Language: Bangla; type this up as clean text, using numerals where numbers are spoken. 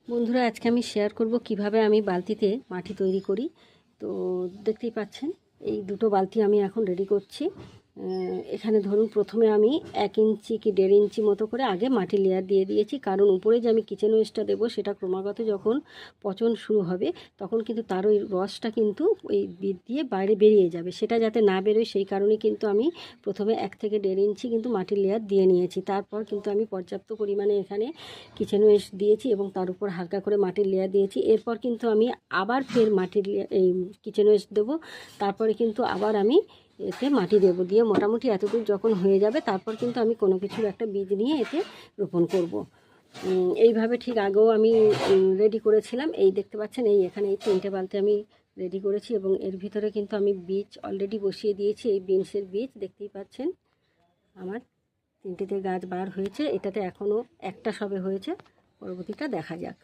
বন্ধুরা, আজকে আমি শেয়ার করব কিভাবে আমি বালতিতে মাটি তৈরি করি। তো দেখতেই পাচ্ছেন, এই দুটো বালতি আমি এখন রেডি করছি। এখানে ধরুন প্রথমে আমি 1 ইঞ্চি কি 1.5 ইঞ্চি মতো করে আগে মাটির লেয়ার দিয়ে দিয়েছি, কারণ উপরে যে আমি কিচেন ওয়েস্টটা দেবো সেটা ক্রমাগত যখন পচন শুরু হবে তখন কিন্তু তার ওই রসটা কিন্তু ওই বিট দিয়ে বাইরে বেরিয়ে যাবে। সেটা যাতে না বেরোয় সেই কারণে কিন্তু আমি প্রথমে 1 থেকে 1.5 ইঞ্চি কিন্তু মাটির লেয়ার দিয়ে নিয়েছি। তারপর কিন্তু আমি পর্যাপ্ত পরিমাণে এখানে কিচেন ওয়েস্ট দিয়েছি এবং তার উপর হালকা করে মাটির লেয়ার দিয়েছি। এরপর কিন্তু আমি আবার ফের মাটির লেয়ার এই কিচেন ওয়েস্ট দেবো। তারপরে কিন্তু আবার আমি এতে মাটি দেবো, দিয়ে মোটামুটি এতদূর যখন হয়ে যাবে তারপর কিন্তু আমি কোনো কিছুর একটা বীজ নিয়ে এতে রোপণ করব। এইভাবে ঠিক আগেও আমি রেডি করেছিলাম। এই দেখতে পাচ্ছেন, এখানে এই 3টে বালতি আমি রেডি করেছি এবং এর ভিতরে কিন্তু আমি বীজ অলরেডি বসিয়ে দিয়েছি। এই বিনসের বীজ দেখতেই পাচ্ছেন, আমার 3টেতে গাছ বার হয়েছে। এটাতে এখনও একটা সবে হয়েছে, পরবর্তীটা দেখা যাক।